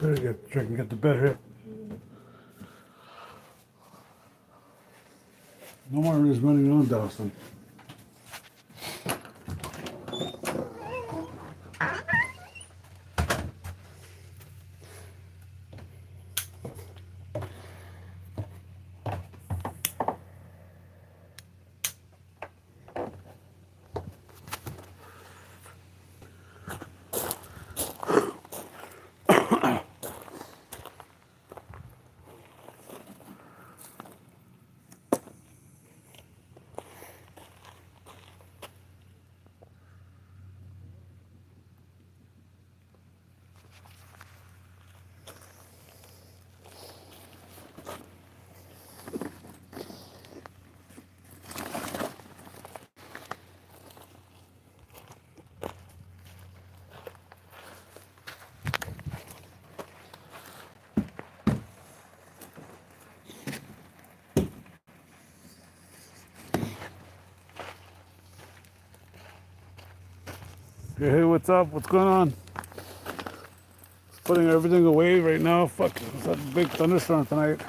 Better get the bed hit. No more of this running on, Dawson. Hey, what's up? What's going on? Putting everything away right now. Fuck, it's a big thunderstorm tonight.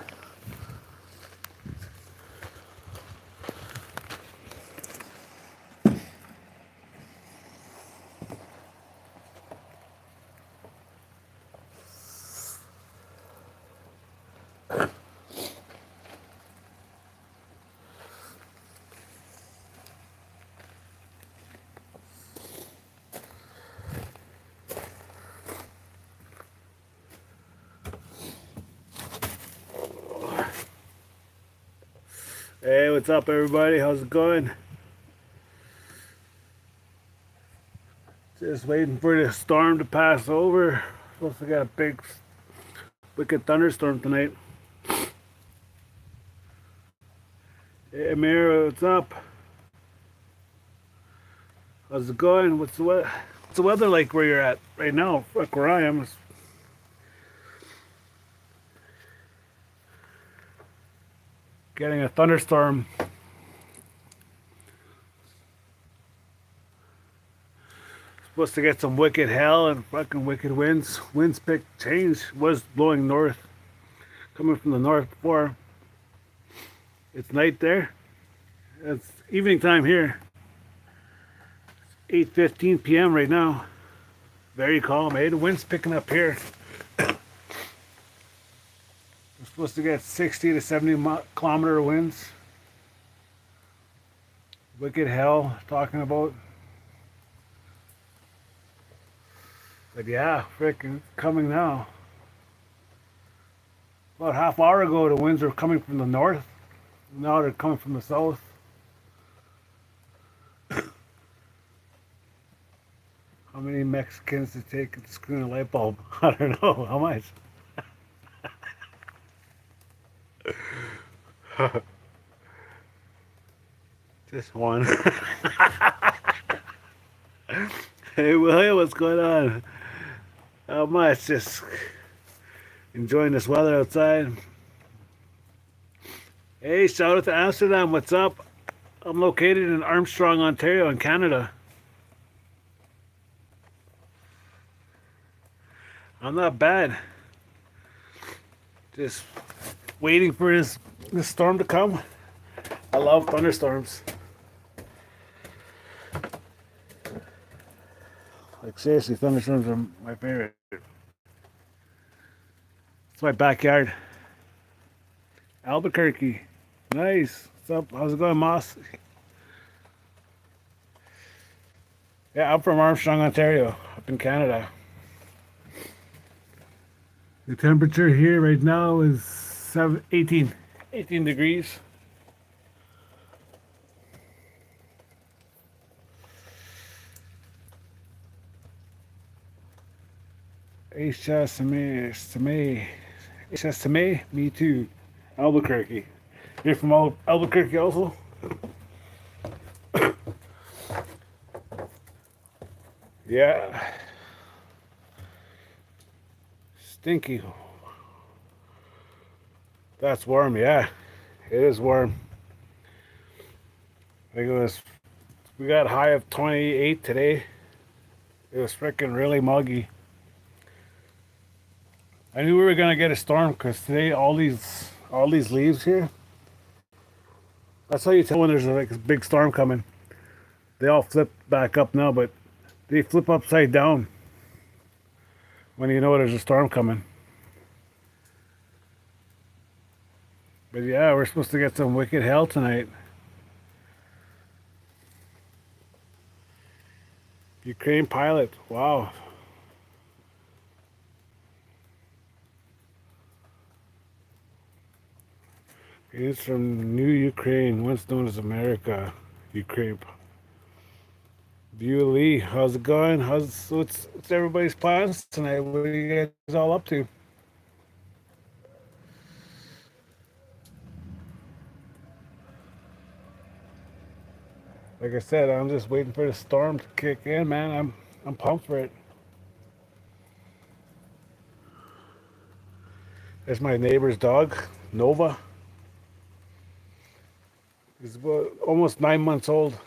Hey, what's up, everybody? How's it going? Just waiting for the storm to pass over. Supposed to get a big, wicked thunderstorm tonight. Hey, Mira, what's up? How's it going? What's the weather like where you're at right now? Like where I am. It's getting a thunderstorm. Supposed to get some wicked hell and fucking wicked winds. Winds change. Was blowing north, coming from the north before. It's night there. It's evening time here. 8:15 p.m. right now. Very calm. Hey, the wind's picking up here. We're supposed to get 60 to 70 kilometer winds. Wicked hell talking about. But yeah, freaking coming now. About half hour ago, the winds were coming from the north. Now they're coming from the south. How many Mexicans to take to screw in a light bulb? I don't know. How much? Just one. Hey, William, what's going on? How much? Just enjoying this weather outside. Hey, shout out to Amsterdam. What's up? I'm located in Armstrong, Ontario, in Canada. I'm not bad. Just waiting for this storm to come. I love thunderstorms. Like seriously, thunderstorms are my favorite. It's my backyard. Albuquerque. Nice. What's up? How's it going, Moss? Yeah, I'm from Armstrong, Ontario, up in Canada. The temperature here right now is 18 degrees. HSMA, me too. Albuquerque. You're from Albuquerque also? Yeah. Stinky. That's warm, yeah. It is warm. I think we got a high of 28 today. It was freaking really muggy. I knew we were gonna get a storm because today all these leaves here. That's how you tell when there's like a big storm coming. They all flip back up now, but they flip upside down when you know there's a storm coming. But yeah, we're supposed to get some wicked hail tonight. Ukraine pilot. Wow. It's from New Ukraine, once known as America. Ukraine. View Lee, how's it going? What's everybody's plans tonight? What are you guys all up to? Like I said, I'm just waiting for the storm to kick in, man. I'm pumped for it. There's my neighbor's dog, Nova. He's about almost 9 months old.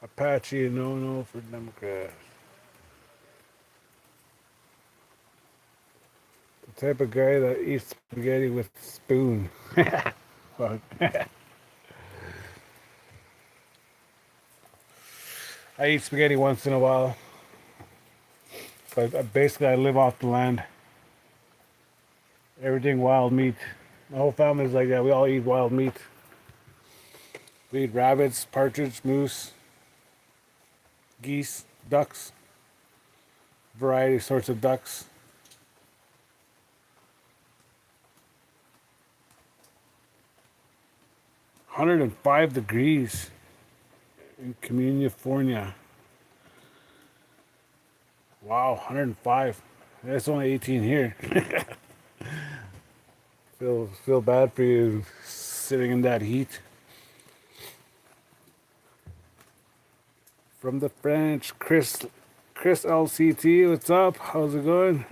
Apache, no for Democrat. The type of guy that eats spaghetti with a spoon. Fuck. I eat spaghetti once in a while, but basically I live off the land. Everything wild meat. My whole family's like that. We all eat wild meat. We eat rabbits, partridge, moose, geese, ducks, variety of sorts of ducks. 105 degrees in California. Wow, 105. That's only 18 here. Feel bad for you sitting in that heat. From the French, Chris LCT, what's up? How's it going?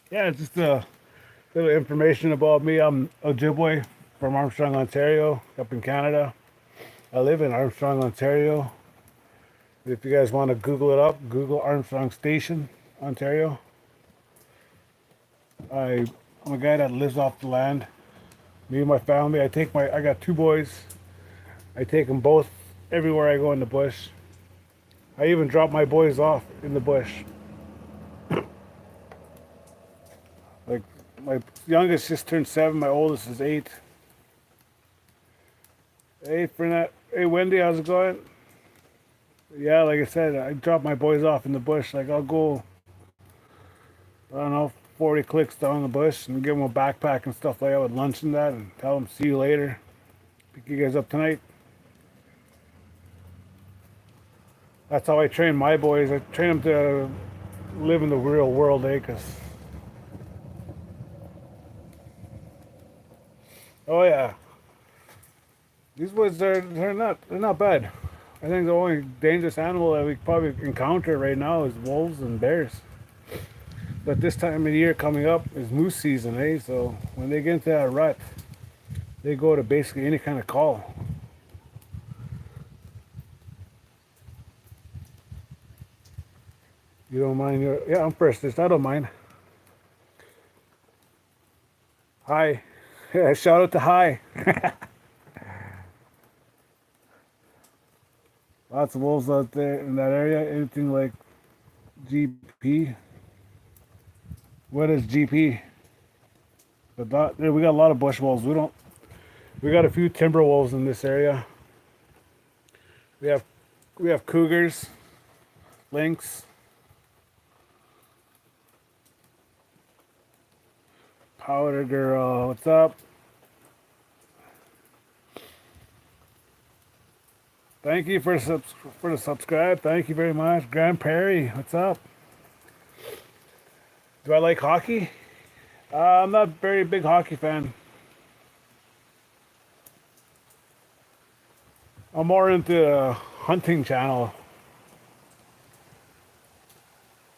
Yeah, just a little information about me. I'm Ojibwe from Armstrong, Ontario, up in Canada. I live in Armstrong, Ontario. If you guys want to Google it up, Google Armstrong Station, Ontario. I'm a guy that lives off the land. Me and my family, I got two boys. I take them both everywhere I go in the bush. I even drop my boys off in the bush. Like my youngest just turned 7, my oldest is 8. Hey Fernette, hey Wendy, how's it going? Yeah, like I said, I drop my boys off in the bush. Like I'll go, I don't know, 40 clicks down the bush and give them a backpack and stuff like that with lunch and that, and tell them see you later. Pick you guys up tonight. That's how I train my boys. I train them to live in the real world, eh? Oh yeah, these boys they're not bad. I think the only dangerous animal that we probably encounter right now is wolves and bears. But this time of year coming up is moose season, eh? So when they get into that rut, they go to basically any kind of call. You don't mind yeah, I'm first. I don't mind. Hi. Yeah, shout out to hi. Lots of wolves out there in that area. Anything like GP. What is GP? But we got a lot of bush wolves. We got a few timber wolves in this area. We have cougars, lynx, powder girl. What's up? Thank you for the subscribe. Thank you very much, Grand Prairie. What's up? Do I like hockey? I'm not a very big hockey fan. I'm more into the hunting channel.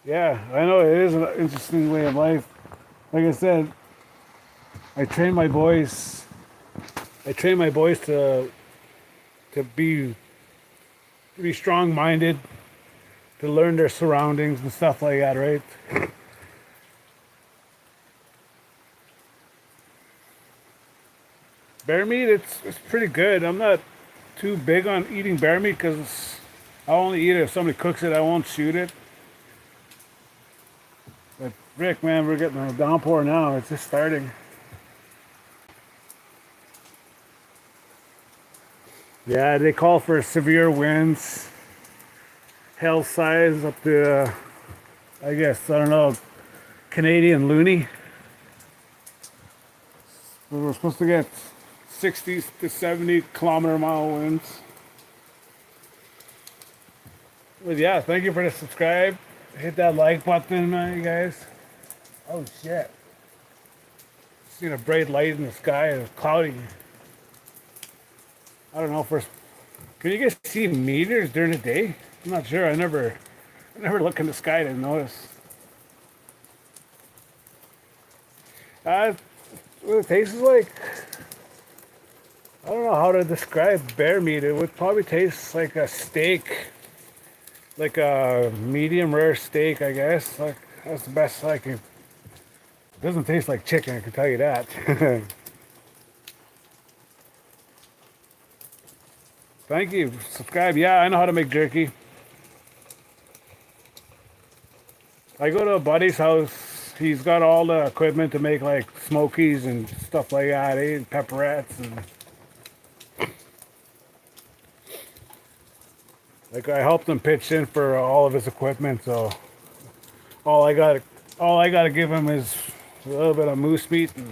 Yeah, I know it is an interesting way of life. Like I said, I train my boys. I train my boys to be strong-minded, to learn their surroundings and stuff like that, right? Bear meat, it's pretty good. I'm not too big on eating bear meat because I only eat it if somebody cooks it. I won't shoot it. But Rick, man, we're getting a downpour now. It's just starting. Yeah, they call for severe winds, hail size up to, I guess, I don't know, Canadian loony. We're supposed to get 60 to 70 kilometer mile winds. But yeah, thank you for the subscribe. Hit that like button, you guys. Oh shit. Seen a bright light in the sky. It's cloudy. I don't know if we're. Can you guys see meters during the day? I'm not sure. I never look in the sky to notice. What it tastes like, I don't know how to describe bear meat. It would probably taste like a steak, like a medium rare steak, I guess. Like that's the best I can. It doesn't taste like chicken, I can tell you that. Thank you. Subscribe. Yeah, I know how to make jerky. I go to a buddy's house. He's got all the equipment to make like smokies and stuff like that, and pepperettes and like I helped him pitch in for all of his equipment, so all I got to give him is a little bit of moose meat and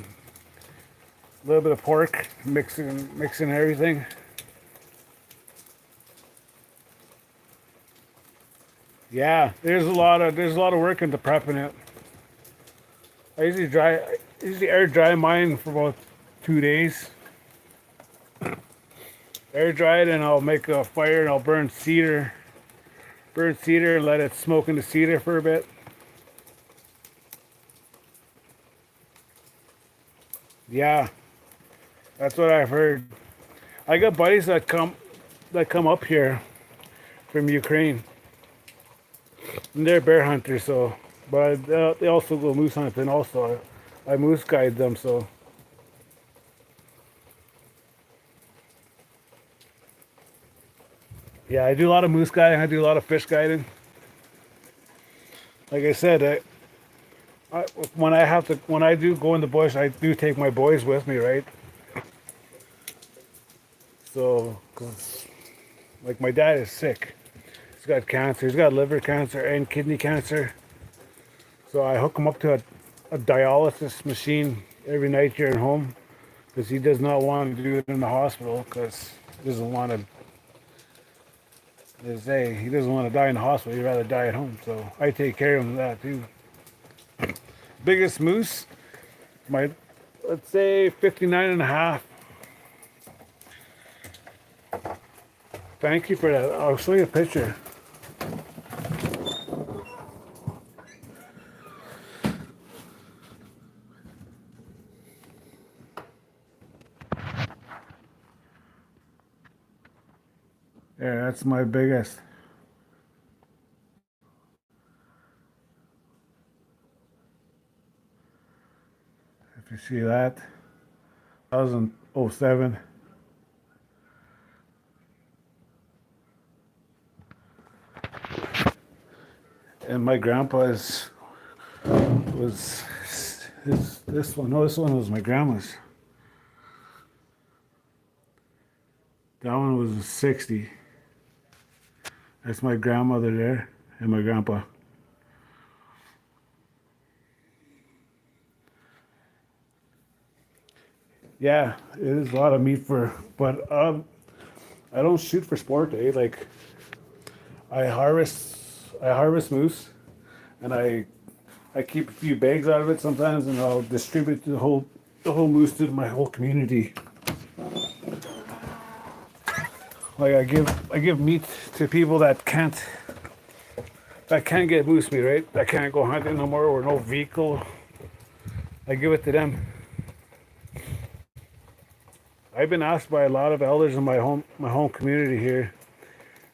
a little bit of pork, mixing everything. Yeah, there's a lot of work into prepping it. I usually air dry mine for about 2 days. Air dry it and I'll make a fire and I'll burn cedar and let it smoke in the cedar for a bit. Yeah, that's what I've heard. I got buddies that come up here from Ukraine. And they're bear hunters, so but they also go moose hunting. Also, I moose guide them, so yeah, I do a lot of moose guiding. I do a lot of fish guiding. Like I said, when I do go in the bush, I do take my boys with me, right? So, 'cause, like my dad is sick. He's got cancer. He's got liver cancer and kidney cancer. So I hook him up to a dialysis machine every night here at home because he does not want to do it in the hospital because he doesn't want to. They say he doesn't want to die in the hospital. He'd rather die at home. So I take care of him that too. Biggest moose, let's say 59 and a half. Thank you for that. I'll show you a picture. Yeah, that's my biggest. If you see that, 2007. And my grandpa's was this one. No, this one was my grandma's. That one was a 60. That's my grandmother there and my grandpa. Yeah, it is a lot of meat but I don't shoot for sport, eh? Like I harvest moose, and I keep a few bags out of it sometimes, and I'll distribute the whole moose to my whole community. Like I give meat to people that can't get moose meat, right? That can't go hunting no more or no vehicle. I give it to them. I've been asked by a lot of elders in my home community here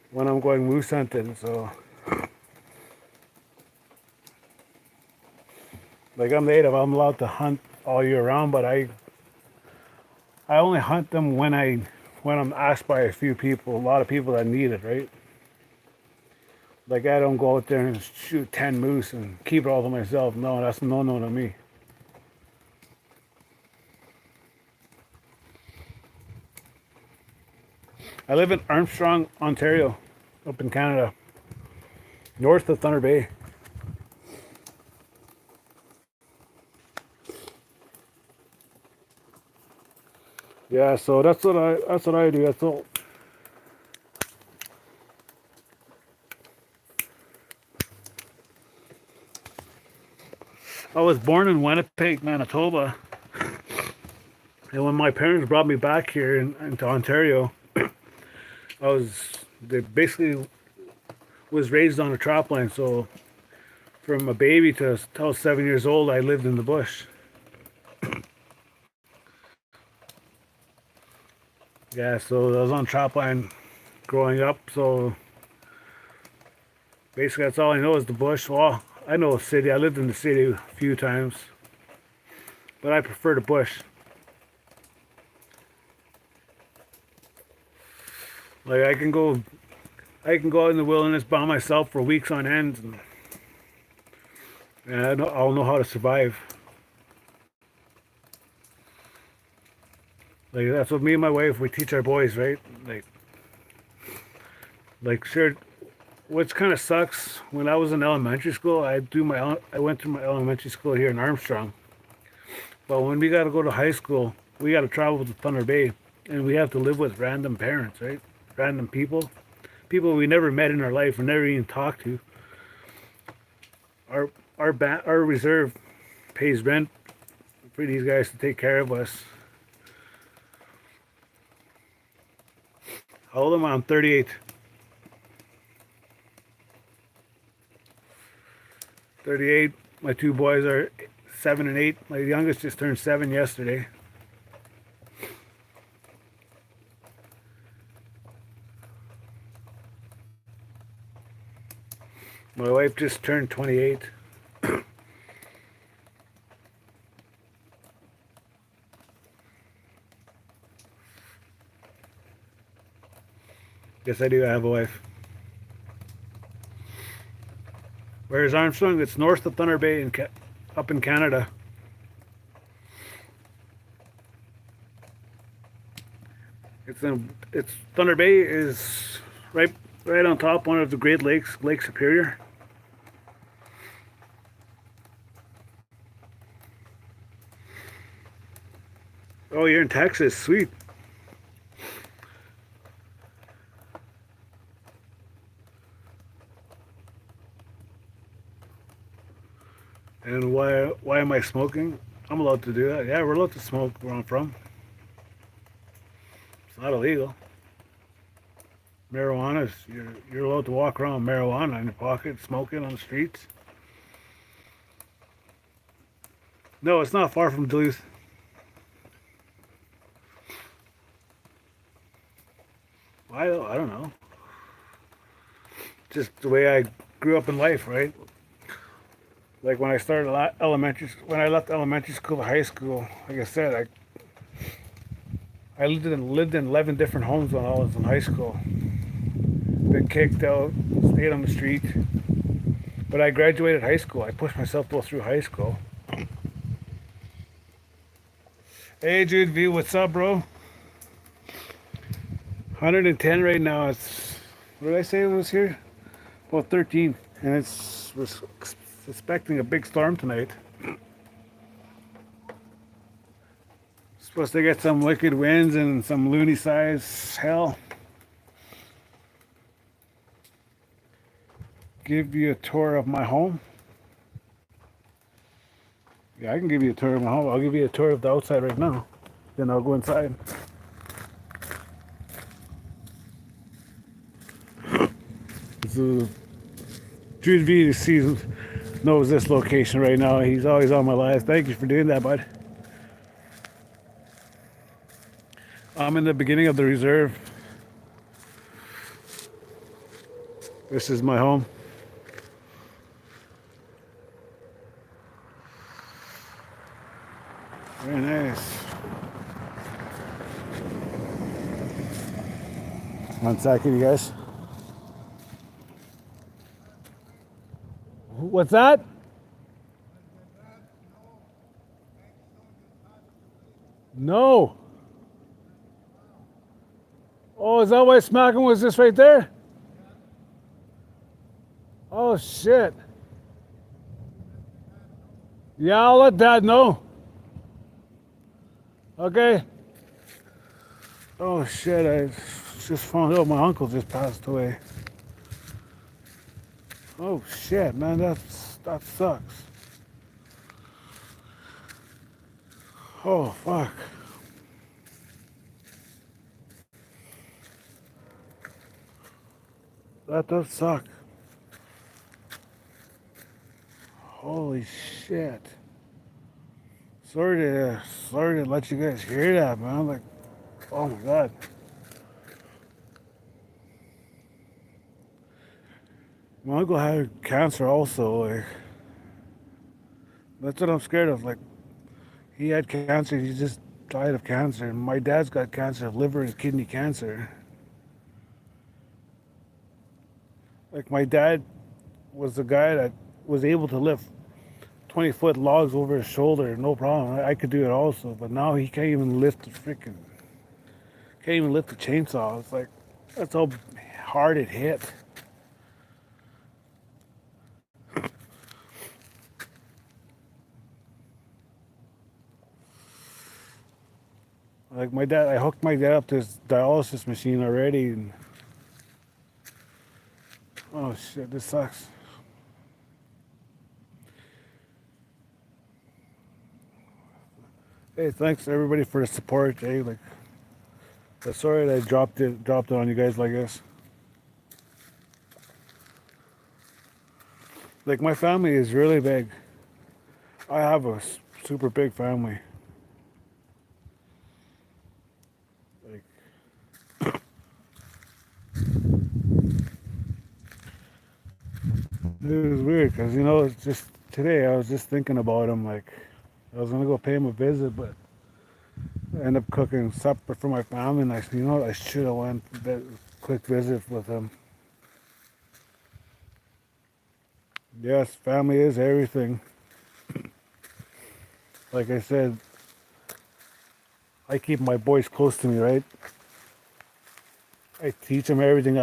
when I'm going moose hunting. So Like I'm native, I'm allowed to hunt all year round, but I only hunt them when I'm asked by a few people, a lot of people that need it, right? Like I don't go out there and shoot 10 moose and keep it all to myself. No, that's no to me. I live in Armstrong, Ontario, up in Canada, north of Thunder Bay. Yeah, so that's what I do. That's all. I was born in Winnipeg, Manitoba, and when my parents brought me back here into Ontario, I was they basically was raised on a trap line. So from a baby to till 7 years old, I lived in the bush. Yeah, so I was on trap line growing up. So basically, that's all I know is the bush. Well, I know the city. I lived in the city a few times, but I prefer the bush. Like I can go out in the wilderness by myself for weeks on end, and I'll know how to survive. Like that's what me and my wife we teach our boys, right? Like sure, which kind of sucks. When I was in elementary school, I went through my elementary school here in Armstrong. But when we got to go to high school, we got to travel to Thunder Bay, and we have to live with random parents, right? Random people we never met in our life or never even talked to. Our our reserve pays rent for these guys to take care of us. How old am I? I'm 38. 38. My two boys are 7 and 8. My youngest just turned 7 yesterday. My wife just turned 28. Yes, I do have a wife. Whereas Armstrong, it's north of Thunder Bay up in Canada. It's Thunder Bay is right on top one of the Great Lakes, Lake Superior. Oh, you're in Texas, sweet. And why am I smoking? I'm allowed to do that. Yeah, we're allowed to smoke where I'm from. It's not illegal. Marijuana is you're allowed to walk around with marijuana in your pocket, smoking on the streets. No, it's not far from Duluth. I don't know. Just the way I grew up in life, right? Like when I started when I left elementary school to high school, like I said, I lived in 11 different homes when I was in high school. Been kicked out, stayed on the street. But I graduated high school. I pushed myself to go through high school. Hey, Jude V, what's up, bro? 110 right now. What did I say it was here? About 13. And we're expecting a big storm tonight. Supposed to get some wicked winds and some loony size hell. Give you a tour of my home. Yeah, I can give you a tour of my home. I'll give you a tour of the outside right now. Then I'll go inside. So, Jude V knows this location right now. He's always on my live. Thank you for doing that, bud. I'm in the beginning of the reserve. This is my home. Very nice. One second, you guys. What's that? No. Oh, is that why smacking was just right there? Oh, shit. Yeah, I'll let Dad know. Okay. Oh, shit. I just found out my uncle just passed away. Oh, shit, man. That sucks. Oh, fuck. That does suck. Holy shit. Sorry to, sorry to let you guys hear that, man. Like, oh my god. My uncle had cancer also. Like, that's what I'm scared of. Like, he had cancer. He just died of cancer. And my dad's got cancer of liver and kidney cancer. Like, my dad was the guy that was able to lift 20-foot logs over his shoulder, no problem. I could do it also, but now he can't even lift the freaking, can't even lift the chainsaw. It's like, that's how hard it hit. Like my dad, I hooked my dad up to his dialysis machine already, and oh shit, this sucks. Hey, thanks everybody for the support. Hey, like, sorry that I dropped it on you guys like this. Like my family is really big. I have a super big family. Like, it was weird because it's just today I was just thinking about him. Like, I was gonna go pay him a visit, but I ended up cooking supper for my family, and I said, what, I should have went that quick visit with him. Yes, family is everything. Like I said, I keep my boys close to me, right? I teach them everything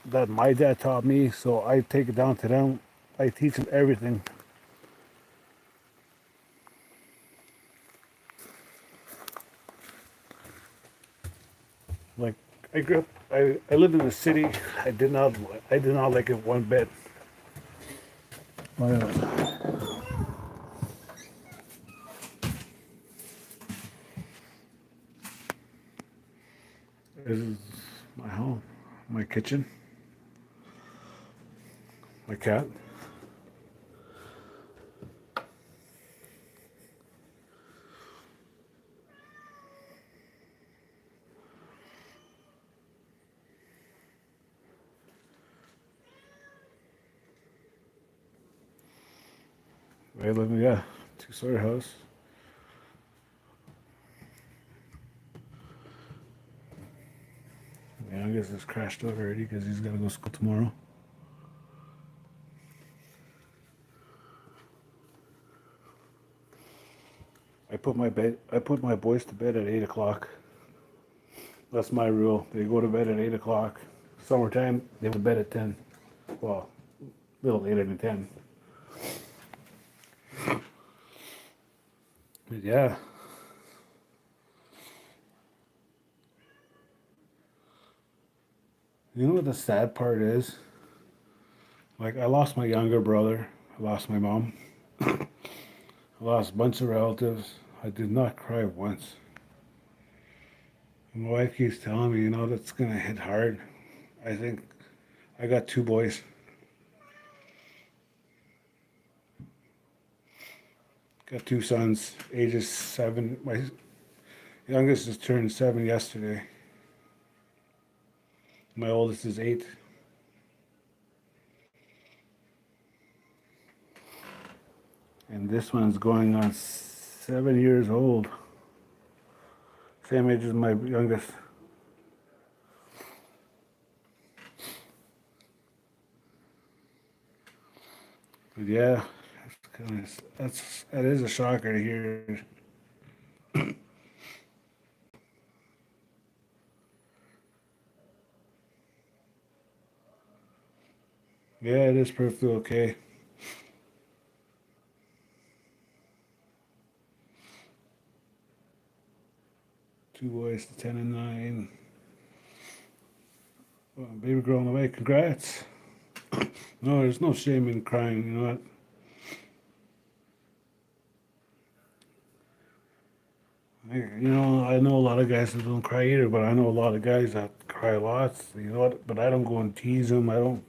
that my dad taught me, so I take it down to them. I teach them everything. Like I grew up, I lived in the city. I did not like it one bit. Oh, this is my home, my kitchen, my cat. I live in, yeah, two-story house. Yeah, I guess it's crashed out already because he's got to go to school tomorrow. I put my boys to bed at 8 o'clock. That's my rule. They go to bed at 8 o'clock. Summertime, they go to bed at 10. Well, a little later than 10. But yeah, you know what the sad part is? Like, I lost my younger brother. I lost my mom. I lost a bunch of relatives. I did not cry once. My wife keeps telling me, that's going to hit hard. I think I got two boys. Got two sons, ages 7. My youngest just turned 7 yesterday. My oldest is 8. And this one's going on 7 years old. Same age as my youngest. But yeah, that is a shocker to hear. Yeah, it is perfectly okay. Two boys, 10 and 9. Baby girl on the way. Congrats. No, there's no shame in crying. You know what? I know a lot of guys that don't cry either, but I know a lot of guys that cry lots. You know what? But I don't go and tease them. I don't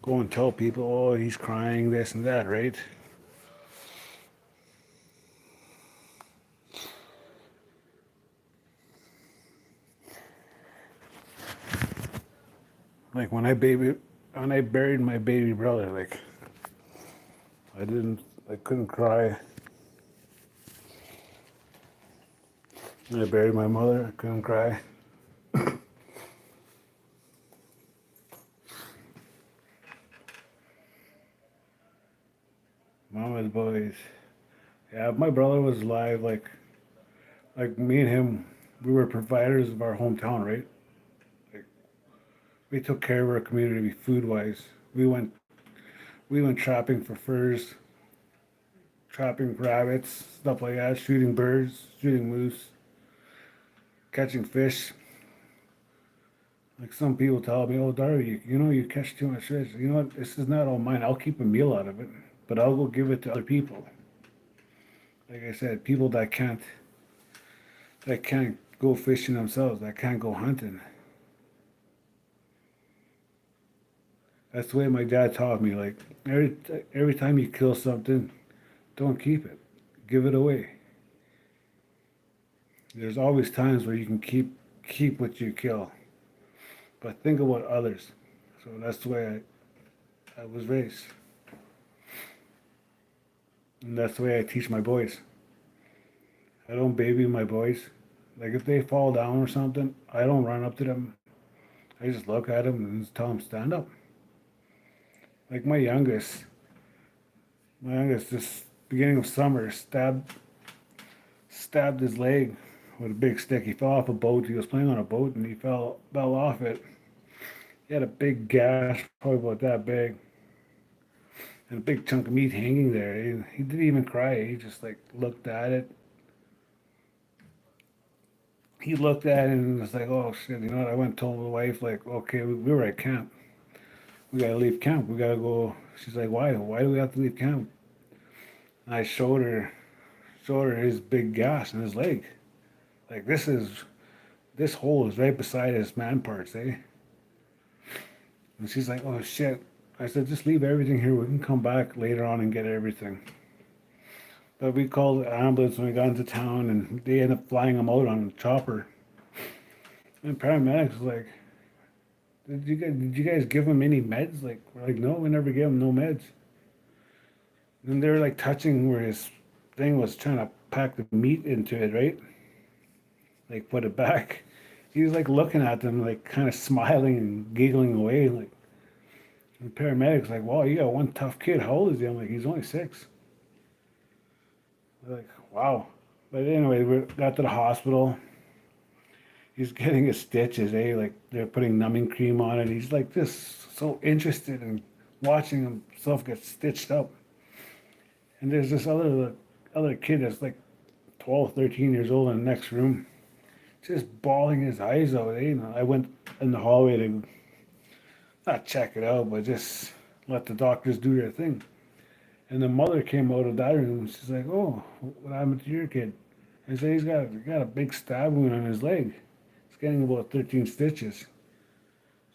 go and tell people, oh, he's crying, this and that, right? Like when I buried my baby brother, like I couldn't cry. When I buried my mother, I couldn't cry. Mama's boys. Yeah, my brother was alive. Like me and him, we were providers of our hometown, right? Like we took care of our community food wise. We went trapping for furs, trapping rabbits, stuff like that, shooting birds, shooting moose, catching fish. Like some people tell me, oh, Darby, you catch too much fish. You know what? This is not all mine. I'll keep a meal out of it, but I'll go give it to other people. Like I said, people that can't go fishing themselves, that can't go hunting. That's the way my dad taught me. Like every time you kill something, don't keep it. Give it away. There's always times where you can keep what you kill, but think about others. So that's the way I was raised, and that's the way I teach my boys. I don't baby my boys. Like if they fall down or something, I don't run up to them. I just look at them and just tell them stand up. Like my youngest, this beginning of summer, stabbed his leg with a big stick. He fell off a boat. He was playing on a boat and he fell off it. He had a big gash, probably about that big, and a big chunk of meat hanging there. He didn't even cry. He just like looked at it. He looked at it and was like, "Oh shit!" You know what? I went and told my wife, like, "Okay, we were at camp. We gotta leave camp. We gotta go." She's like, "Why? Why do we have to leave camp?" And I showed her his big gash in his leg. Like this hole is right beside his man parts, eh? And she's like, "Oh shit." I said, "Just leave everything here. We can come back later on and get everything." But we called the ambulance when we got into town, and they ended up flying him out on a chopper. And paramedics was like, did you guys give him any meds?" Like we're like, "No, we never gave him no meds." And they were like touching where his thing was trying to pack the meat into it, right? Like put it back. He was like looking at them, like kind of smiling and giggling away. Like the paramedics, like, "Wow, you got one tough kid. How old is he?" I'm like, "He's only 6." They're like, "Wow." But anyway, we got to the hospital. He's getting his stitches, eh? Like they're putting numbing cream on it. He's like just so interested in watching himself get stitched up. And there's this other kid that's like 12, 13 years old in the next room, just bawling his eyes out. Eh? I went in the hallway to not check it out, but just let the doctors do their thing. And the mother came out of that room. And she's like, "Oh, what happened to your kid?" I said, got a big stab wound on his leg. He's getting about 13 stitches."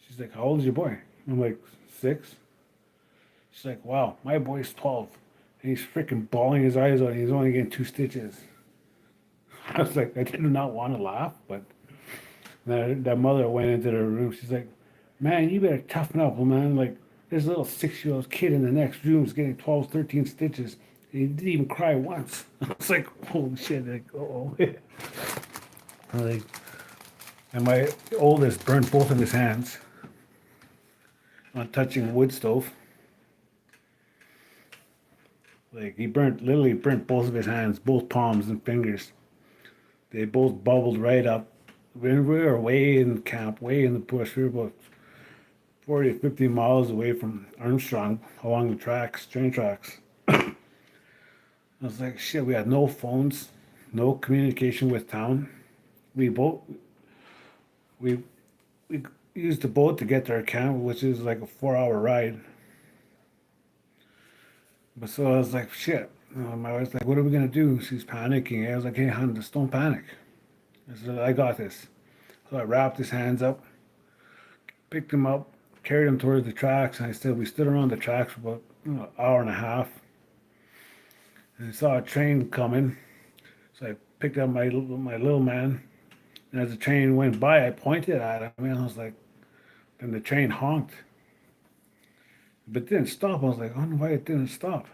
She's like, "How old is your boy?" I'm like, 6. She's like, "Wow, my boy's 12. And he's freaking bawling his eyes out. And he's only getting 2 stitches." I was like, I did not want to laugh, but that mother went into the room. She's like, "Man, you better toughen up, man. Like, this little 6-year-old kid in the next room is getting 12, 13 stitches. And he didn't even cry once." I was like, "Holy shit." Like, oh. Like, and my oldest burned both of his hands on touching a wood stove. Like he literally burnt both of his hands, both palms and fingers. They both bubbled right up. When we were way in camp, way in the bush, we were about 40 to 50 miles away from Armstrong along the tracks, train tracks. I was like, shit, we had no phones, no communication with town. We both, we, we used the boat to get to our camp, which is like a 4 hour ride. But so I was like, shit. My wife's like, what are we gonna do? She's panicking. I was like, hey, hon, just don't panic. I said, I got this. So I wrapped his hands up, picked him up, carried him towards the tracks, and we stood around the tracks for about an hour and a half. And I saw a train coming, so I picked up my little man. And as the train went by, I pointed at him, and I was like, then the train honked, but it didn't stop. I was like, I don't know why it didn't stop.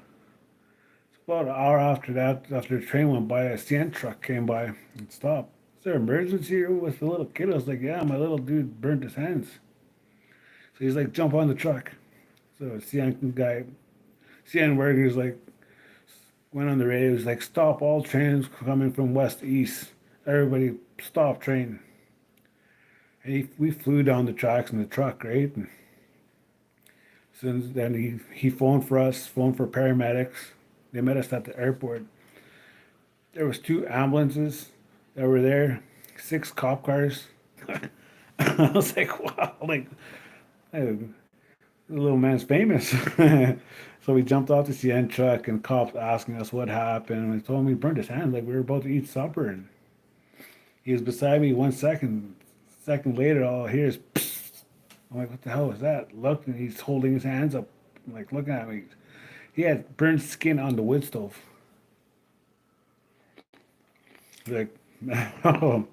About an hour after that, after the train went by, a CN truck came by and stopped. Is there an emergency here with the little kid? I was like, yeah, my little dude burnt his hands. So he's like, jump on the truck. So CN guy, CN workers like went on the radio. He was like, stop all trains coming from west to east. Everybody stop train. And we flew down the tracks in the truck, right? And since then he phoned for us, phoned for paramedics. They met us at the airport. There was 2 ambulances that were there, 6 cop cars. I was like, wow, like hey, the little man's famous. So we jumped off the CN truck and cops asking us what happened. And we told him he burned his hand like we were about to eat supper. And he was beside me 1 second. Second later, all I hear is, psst. I'm like, what the hell was that? Look, and he's holding his hands up, like looking at me. He had burnt skin on the wood stove. Like, not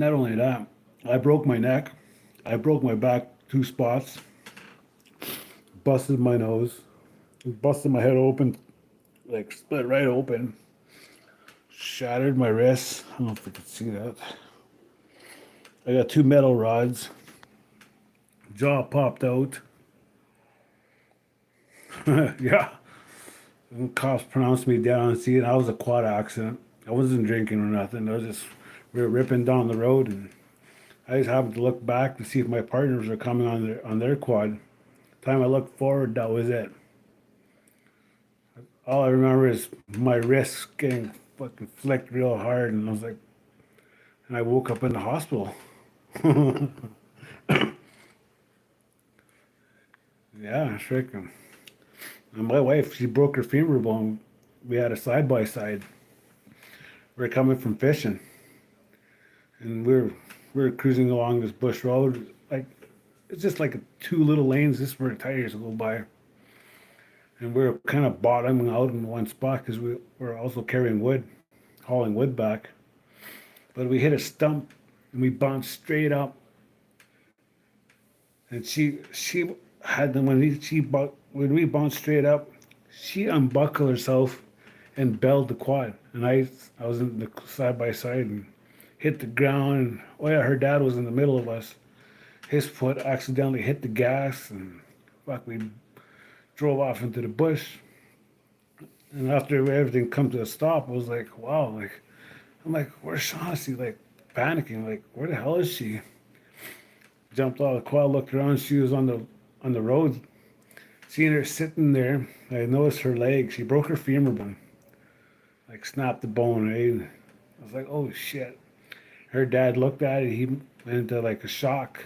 only that, I broke my neck. I broke my back 2 spots, busted my nose, busted my head open, like split right open, shattered my wrists. I don't know if you can see that. I got 2 metal rods, jaw popped out. Yeah. And cops pronounced me down. See, I was a quad accident. I wasn't drinking or nothing. We were ripping down the road, and I just happened to look back to see if my partners were coming on their quad. The time I looked forward, that was it. All I remember is my wrists getting fucking flicked real hard, and I was like, and I woke up in the hospital. Yeah, freaking. And my wife, she broke her femur bone. We had a side by side. We were coming from fishing, and we were cruising along this bush road. Like it's just like 2 little lanes. This is where the tires go by, and we were kind of bottoming out in one spot because we were also carrying wood, hauling wood back. But we hit a stump, and we bounced straight up. And she had them when we bounced straight up, she unbuckled herself and belled the quad, and I was in the side by side and hit the ground. And, oh yeah, her dad was in the middle of us. His foot accidentally hit the gas, and fuck, we drove off into the bush. And after everything come to a stop, I was like, wow, like I'm like, where's Shaughnessy? Like panicking, like where the hell is she? Jumped out of the quad, looked around. She was on the road. Seeing her sitting there, I noticed her leg. She broke her femur bone, like snapped the bone. Right? I was like, oh shit. Her dad looked at it. He went into like a shock.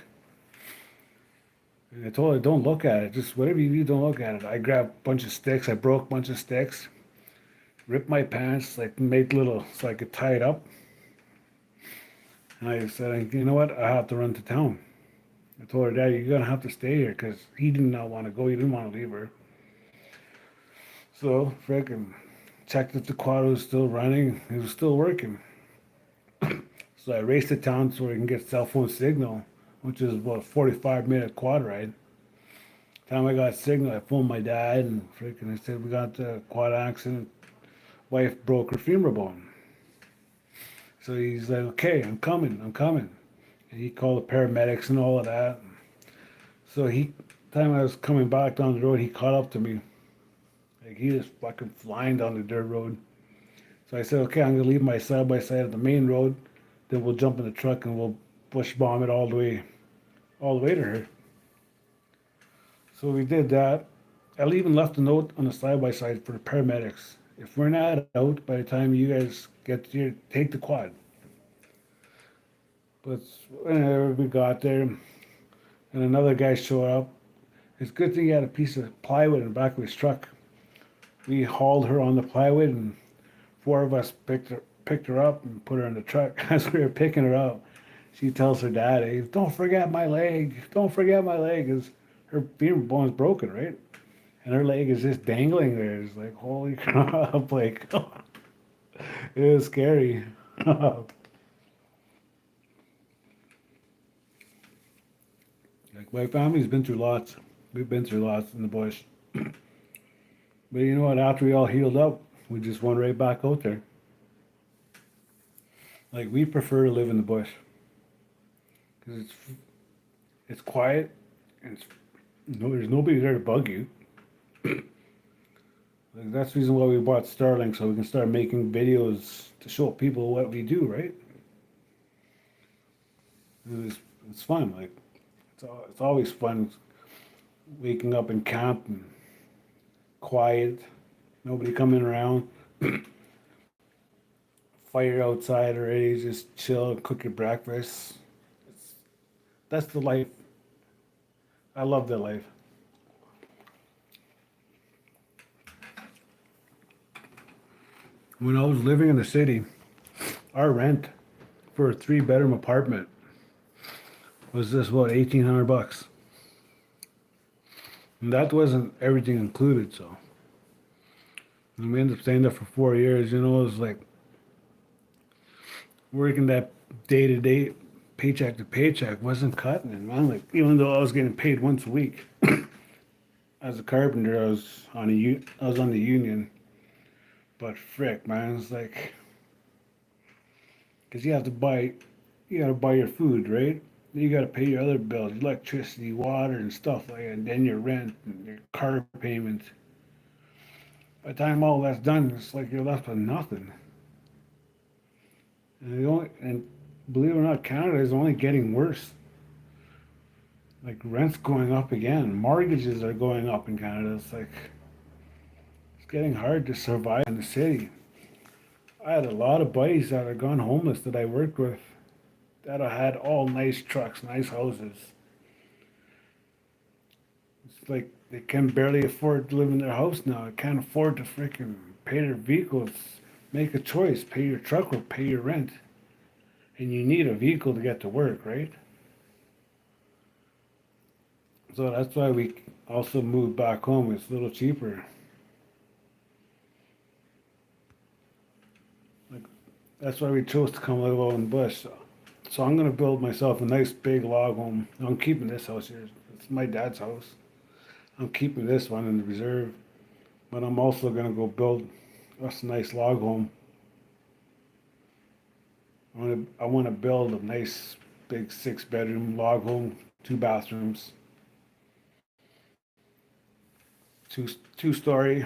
And I told her, don't look at it. Just whatever you do, don't look at it. I grabbed a bunch of sticks. I broke a bunch of sticks, ripped my pants, like made little so I could tie it up. And I said, you know what? I have to run to town. I told her, Dad, you're going to have to stay here because he did not want to go. He didn't want to leave her. So, freaking checked if the quad was still running. It was still working. So I raced to town so we can get cell phone signal, which is about a 45-minute quad ride Time I got signal, I phoned my dad and freaking I said we got the quad accident. Wife broke her femur bone. So he's like, okay, I'm coming, I'm coming. And he called the paramedics and all of that. So time I was coming back down the road, he caught up to me. Like he was fucking flying down the dirt road. So I said, okay, I'm gonna leave my side by side at the main road. Then we'll jump in the truck and we'll bush bomb it all the way to her. So we did that. I even left a note on the side by side for the paramedics. If we're not out by the time you guys get here, take the quad. But whenever we got there, and another guy showed up, it's a good thing he had a piece of plywood in the back of his truck. We hauled her on the plywood, and four of us picked her up and put her in the truck. As we were picking her up, she tells her dad, hey, "Don't forget my leg. Don't forget my leg." Because her femur bone's broken, right? And her leg is just dangling there. It's like, holy crap! Like, it was scary. Like my family's been through lots. We've been through lots in the bush. But you know what? After we all healed up, we just went right back out there. Like we prefer to live in the bush because it's quiet and there's nobody there to bug you. Like that's the reason why we bought Starlink so we can start making videos to show people what we do. Right? It was, it's fun. Like it's always fun waking up in camp and quiet, nobody coming around. Fire outside already, just chill and cook your breakfast. It's, that's the life. I love that life. When I was living in the city, our rent for a three-bedroom apartment was just about $1,800, and that wasn't everything included. So, and we ended up staying there for 4 years. You know, it was like working that day to day, paycheck to paycheck wasn't cutting it, man. Like even though I was getting paid once a week as a carpenter, I was on the union. But frick, man, it's like because you gotta buy your food, right? Then you gotta pay your other bills, electricity, water, and stuff like that, and then your rent and your car payment. By the time all that's done, it's like you're left with nothing. And believe it or not, Canada is only getting worse. Like rent's going up again, mortgages are going up in Canada. It's like it's getting hard to survive in the city. I had a lot of buddies that had gone homeless that I worked with that had all nice trucks, nice houses. It's like they can barely afford to live in their house now. They can't afford to freaking pay their vehicles. Make a choice: pay your truck or pay your rent. And you need a vehicle to get to work, right? So that's why we also moved back home. It's a little cheaper. Like that's why we chose to come live out in the bush. So I'm gonna build myself a nice big log home. I'm keeping this house here. It's my dad's house. I'm keeping this one in the reserve, but I'm also gonna go build us a nice log home. I want to build a nice big 6 bedroom log home, two bathrooms, two story.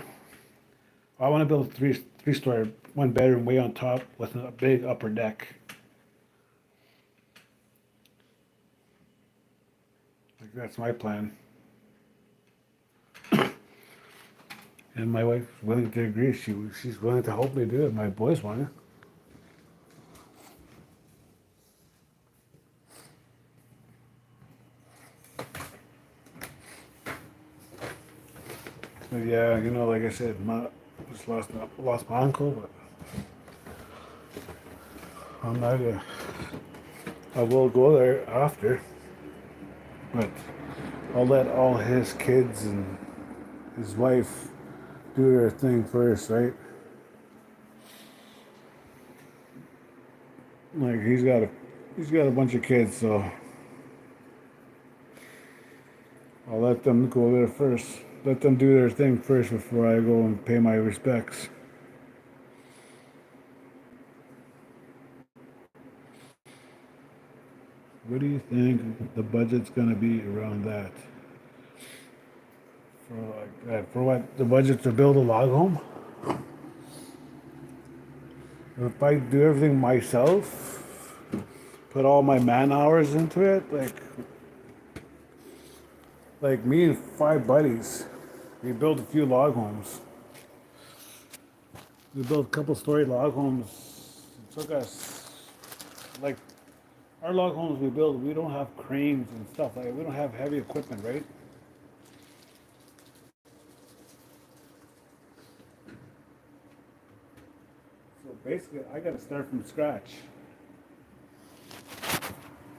I want to build a three story, 1 bedroom way on top with a big upper deck. Like that's my plan. And my wife's willing to agree. She's willing to help me do it. My boys want it. But yeah, you know, like I said, just lost my uncle, but I'm not gonna. I will go there after, but I'll let all his kids and his wife do their thing first, right? Like he's got a bunch of kids, so I'll let them go there first. Let them do their thing first before I go and pay my respects. What do you think the budget's gonna be around that? For like that? For what? The budget to build a log home? If I do everything myself, put all my man hours into it, like me and five buddies, we built a few log homes. We built a couple story log homes. It took us like our log homes we build. We don't have cranes and stuff like we don't have heavy equipment, right? So basically, I got to start from scratch.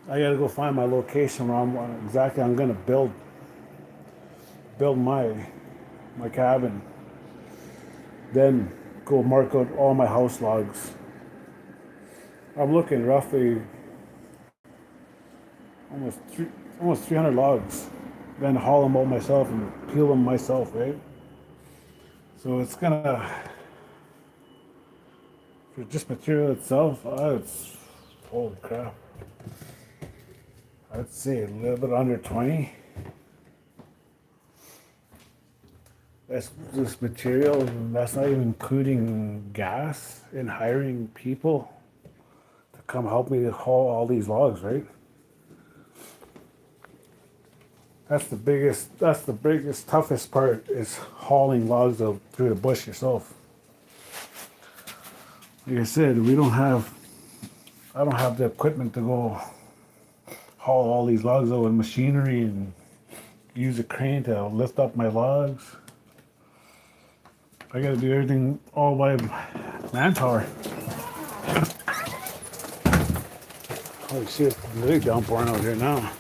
I got to go find my location where I'm gonna build my cabin. Then go mark out all my house logs. I'm looking roughly almost almost 300 logs. Then haul them out myself and peel them myself, right? So it's gonna for just material itself. It's holy crap. I'd say a little bit under 20. That's just material, and that's not even including gas and hiring people to come help me haul all these logs, right? That's the biggest, toughest part is hauling logs out through the bush yourself. Like I said, I don't have the equipment to go haul all these logs out with machinery and use a crane to lift up my logs. I gotta do everything all by manpower. Holy shit, it's really downpouring out here now.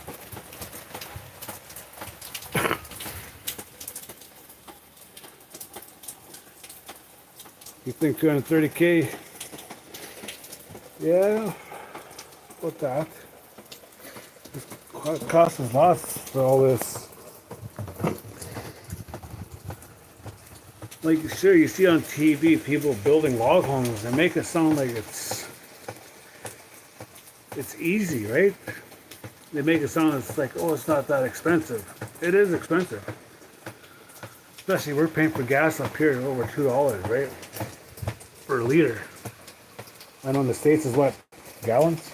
You think 230K? Yeah, about that. It costs us lots for all this. Like, sure, you see on TV people building log homes and make it sound like it's easy, right? They make it sound it's like, oh, it's not that expensive. It is expensive. Especially we're paying for gas up here over $2, right? Per liter. I know in the States is what? Gallons?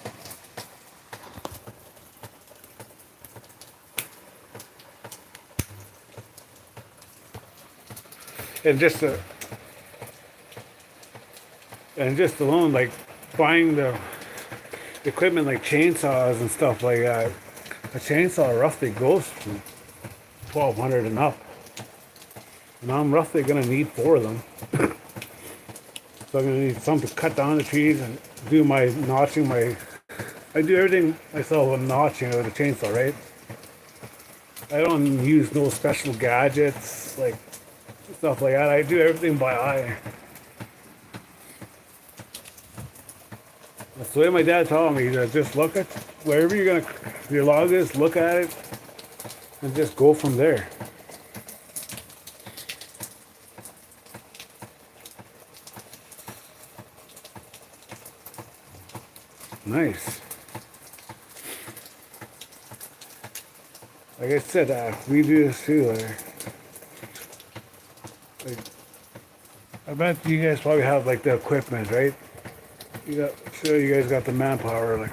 And just alone, like buying the equipment like chainsaws and stuff like that. A chainsaw roughly goes from 1,200 and up. And I'm roughly gonna need 4 of them. So I'm gonna need some to cut down the trees and do my notching. I do everything myself with notching with a chainsaw, right? I don't use no special gadgets like stuff like that. I do everything by eye. That's the way my dad taught me. To just look at wherever your log is, look at it, and just go from there. Nice. Like I said, we do this too. Like, I bet you guys probably have like the equipment, right? Sure, you guys got the manpower. Like,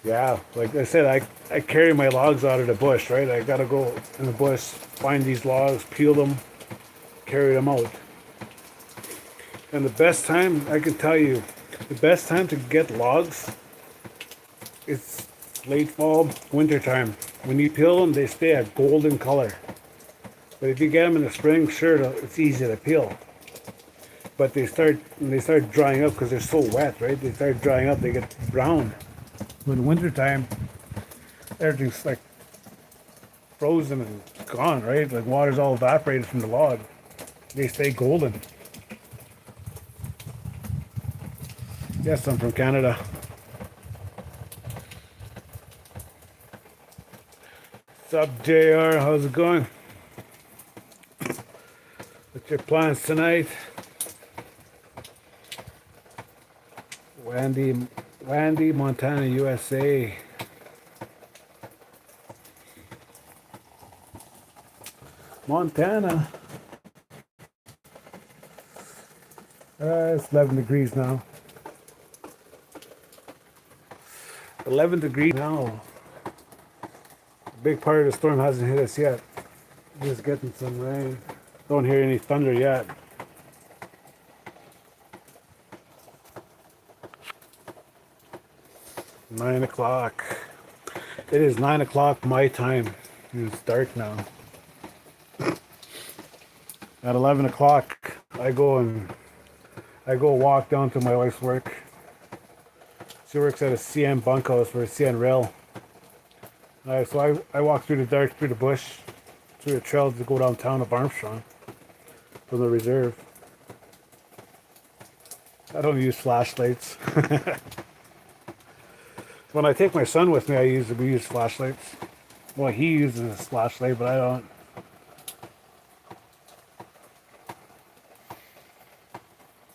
yeah, like I said, I carry my logs out of the bush, right? I gotta go in the bush, find these logs, peel them, carry them out. And the best time, I can tell you, the best time to get logs is late fall, winter time. When you peel them, they stay a golden color. But if you get them in the spring, sure, it's easy to peel. But when they start drying up because they're so wet, right? They start drying up, they get brown. But in winter time, everything's like frozen and gone, right? Like water's all evaporated from the log. They stay golden. Yes, I'm from Canada. What's up, JR? How's it going? What's your plans tonight? Wandy, Montana, USA. Montana. It's 11 degrees now. 11 degrees now. A big part of the storm hasn't hit us yet. Just getting some rain. Don't hear any thunder yet. Nine o'clock. It is 9 o'clock my time. It's dark now. At 11 o'clock, I go walk down to my wife's work. She works at a CN bunkhouse for a CN rail. So I walk through the dark, through the bush, through the trail to go downtown to Armstrong from the reserve. I don't use flashlights. When I take my son with me, we use flashlights. Well, he uses a flashlight, but I don't.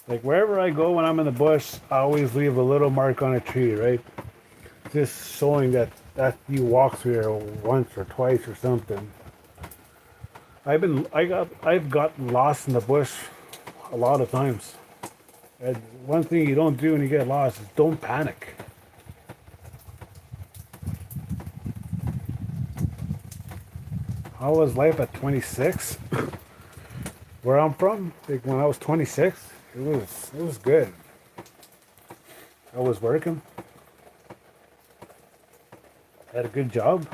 Like wherever I go when I'm in the bush, I always leave a little mark on a tree, right? Just showing that you walked through there once or twice or something. I've gotten lost in the bush a lot of times. And one thing you don't do when you get lost is don't panic. How was life at 26? Where I'm from, like when I was 26, it was good. I was working. Had a good job.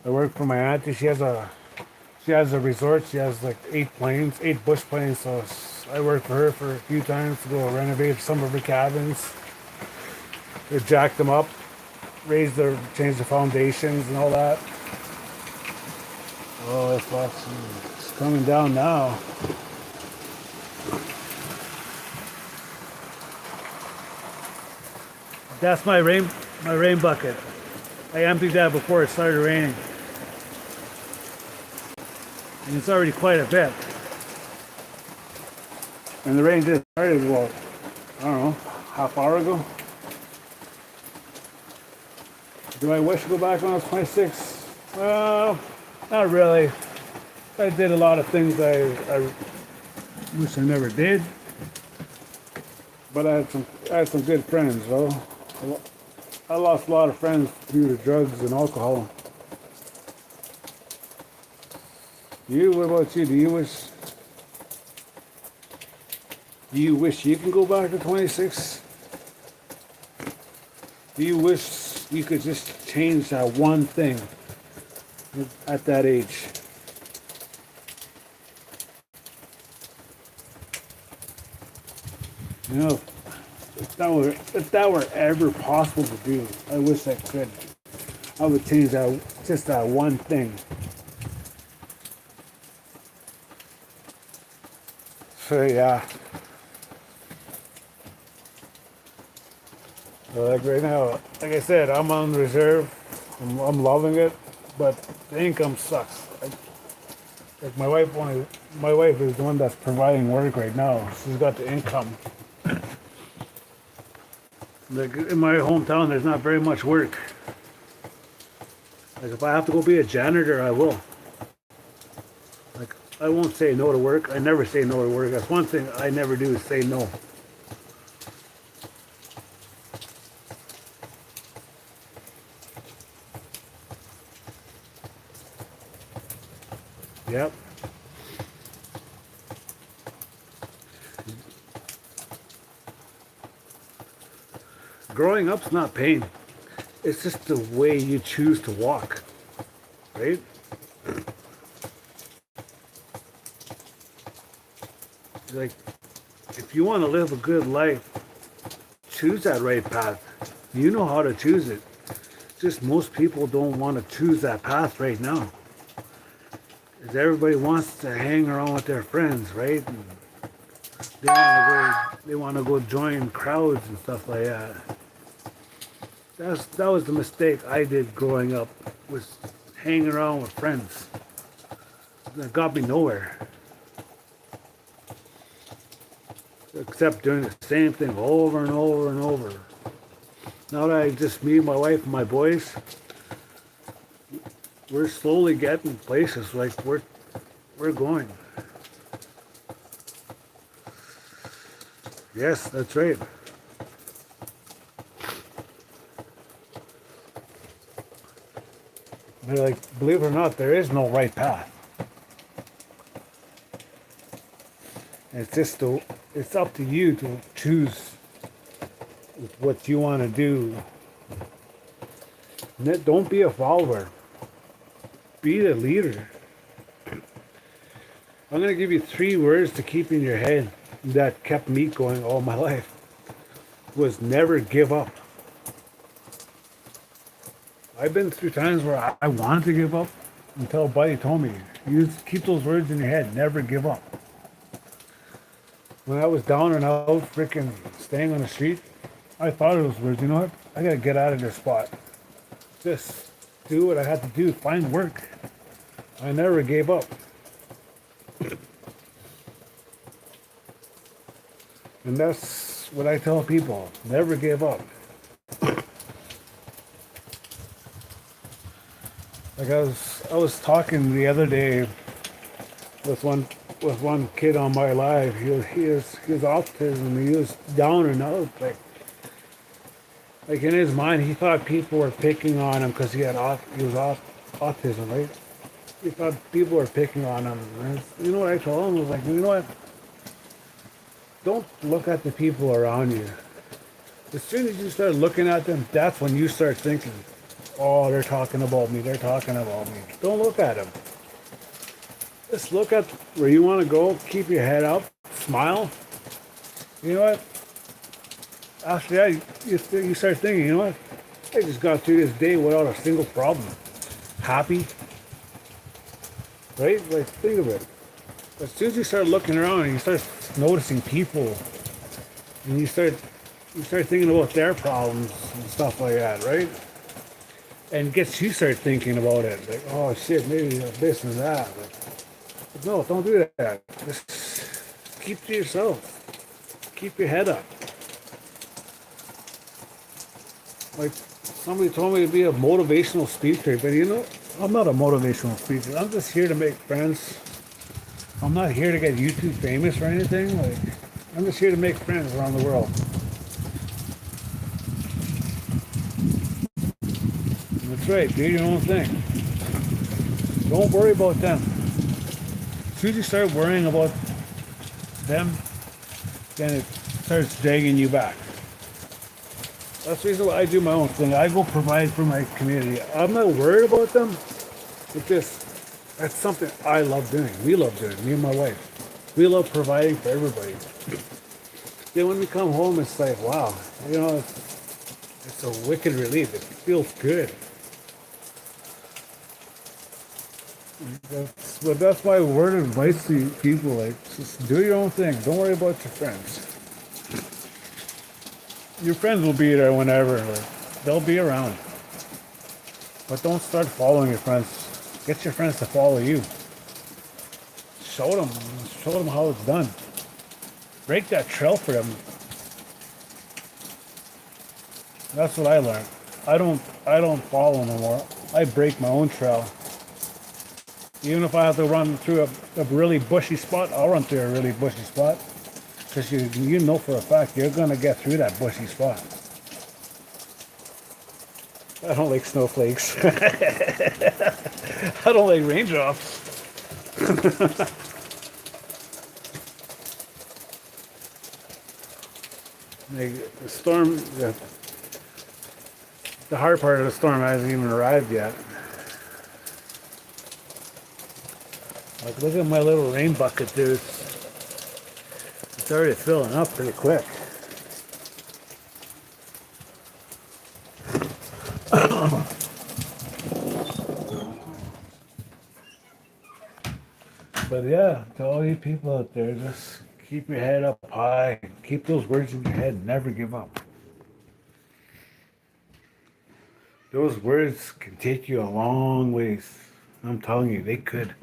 I work for my auntie. She has a resort. She has like 8 bush planes. So I worked for her for a few times to go renovate some of her cabins. They jacked them up, change the foundations and all that. Oh, it's coming down now. That's my rain bucket. I emptied that before it started raining. And it's already quite a bit. And the rain just started, well, I don't know, half hour ago. Do I wish to go back when I was 26? Well, not really. I did a lot of things I wish I never did. But I had some good friends, though. I lost a lot of friends due to drugs and alcohol. What about you? Do you wish you can go back to 26? Do you wish you could just change that one thing at that age? You know, if that were ever possible to do, I wish I could. I would change that one thing. So yeah. So like right now, like I said, I'm on reserve. I'm loving it, but the income sucks. Like my wife is the one that's providing work right now. She's got the income. Like in my hometown, there's not very much work. Like if I have to go be a janitor, I will. Like I won't say no to work. I never say no to work. That's one thing I never do is say no. Yep. Growing up's not pain. It's just the way you choose to walk, right? Like, if you want to live a good life, choose that right path. You know how to choose it. Just most people don't want to choose that path right now. 'Cause everybody wants to hang around with their friends, right? And they want to go join crowds and stuff like that. That was the mistake I did growing up, was hanging around with friends. That got me nowhere. Except doing the same thing over and over and over. Now that I just me, my wife, and my boys, we're slowly getting places like we're going. Yes, that's right. But like, believe it or not, there is no right path. It's up to you to choose what you want to do. Don't be a follower. Be the leader. I'm going to give you 3 words to keep in your head that kept me going all my life. Was never give up. I've been through times where I wanted to give up until a buddy told me, you keep those words in your head, never give up. When I was down and out, freaking staying on the street, I thought of those words, you know what? I gotta get out of this spot. Just do what I had to do, find work. I never gave up. And that's what I tell people, never give up. Like I was talking the other day with one kid on my live. He was autism. He was down and out. Like in his mind, he thought people were picking on him because he was autism, right? He thought people were picking on him. And you know what I told him? I was like, you know what? Don't look at the people around you. As soon as you start looking at them, that's when you start thinking, oh, they're talking about me. They're talking about me. Don't look at them. Just look at where you want to go. Keep your head up. Smile. You know what? After that, you start thinking, you know what? I just got through this day without a single problem. Happy. Right? Like, think of it. As soon as you start looking around and you start noticing people, and you start thinking about their problems and stuff like that, right? And gets you start thinking about it, like, oh shit, maybe this and that. But no, don't do that. Just keep to yourself. Keep your head up. Like somebody told me to be a motivational speaker, but you know, I'm not a motivational speaker. I'm just here to make friends. I'm not here to get YouTube famous or anything. Like, I'm just here to make friends around the world. That's right, do your own thing. Don't worry about them. As soon as you start worrying about them, then it starts dragging you back. That's the reason why I do my own thing. I go provide for my community. I'm not worried about them. It's just, that's something I love doing. We love doing, me and my wife. We love providing for everybody. Then when we come home, it's like, wow, you know, it's a wicked relief. It feels good. That's my word of advice to people. Like, just do your own thing. Don't worry about your friends. Your friends will be there whenever. Like, they'll be around. But don't start following your friends. Get your friends to follow you. Show them how it's done. Break that trail for them. That's what I learned. I don't follow no more. I break my own trail. Even if I have to run through a really bushy spot, I'll run through a really bushy spot. Because you know for a fact you're going to get through that bushy spot. I don't like snowflakes. I don't like raindrops. Like the storm, the hard part of the storm hasn't even arrived yet. Like, look at my little rain bucket, dude. It's already filling up pretty quick. But yeah, to all you people out there, just keep your head up high. Keep those words in your head. Never give up. Those words can take you a long ways. I'm telling you, they could.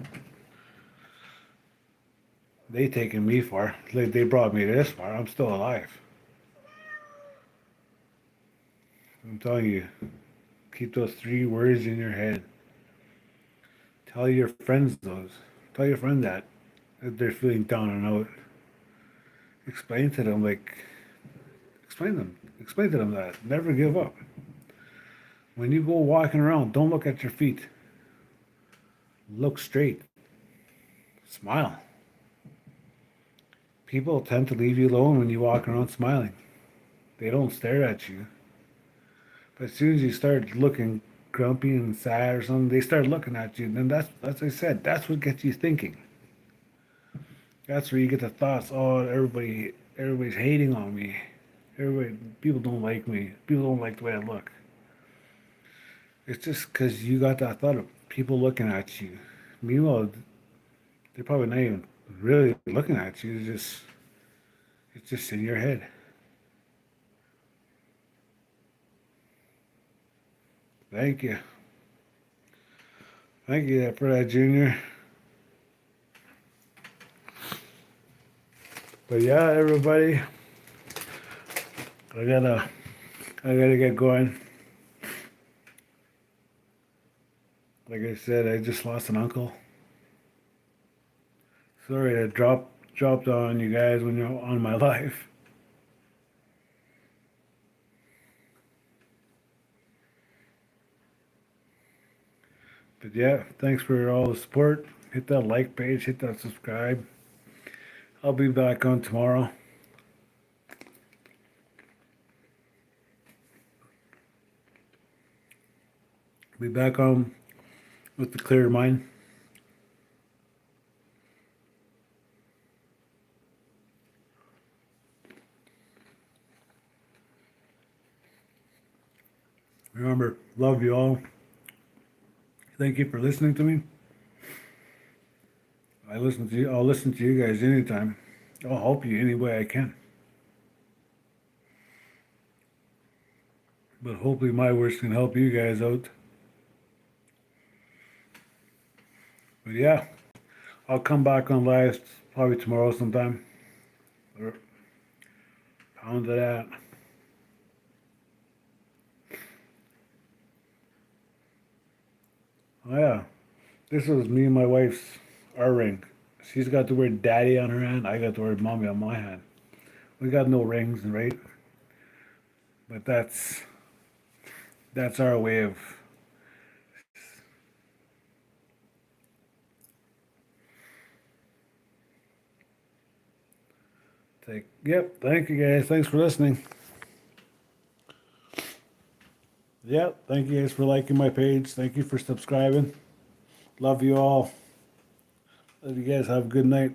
They taken me far. They brought me this far. I'm still alive. I'm telling you, keep those three words in your head. Tell your friends those. Tell your friend that if they're feeling down and out. Explain to them explain to them that never give up. When you go walking around, don't look at your feet. Look straight. Smile. People tend to leave you alone when you walk around smiling. They don't stare at you. But as soon as you start looking grumpy and sad or something, they start looking at you. And then that's, as I said, that's what gets you thinking. That's where you get the thoughts. Oh, everybody's hating on me. People don't like me. People don't like the way I look. It's just because you got that thought of people looking at you. Meanwhile, they're probably not even really looking at you. It's just in your head. Thank you. Thank you for that, Junior. But yeah, everybody, I gotta get going. Like I said, I just lost an uncle. Sorry to dropped on you guys when you're on my life. But yeah, thanks for all the support. Hit that like page, hit that subscribe. I'll be back on tomorrow. Be back on with the clear mind. Remember, love you all. Thank you for listening to me. I'll listen to you guys anytime. I'll help you any way I can. But hopefully my words can help you guys out. But yeah, I'll come back on live probably tomorrow sometime. Or pound it out. Oh yeah, this was me and my wife's our ring. She's got the word daddy on her hand. I got the word mommy on my hand. We got no rings, right? But that's our way of. Yep, thank you guys. Thanks for listening. Yep, thank you guys for liking my page. Thank you for subscribing. Love you all. Love you guys. Have a good night.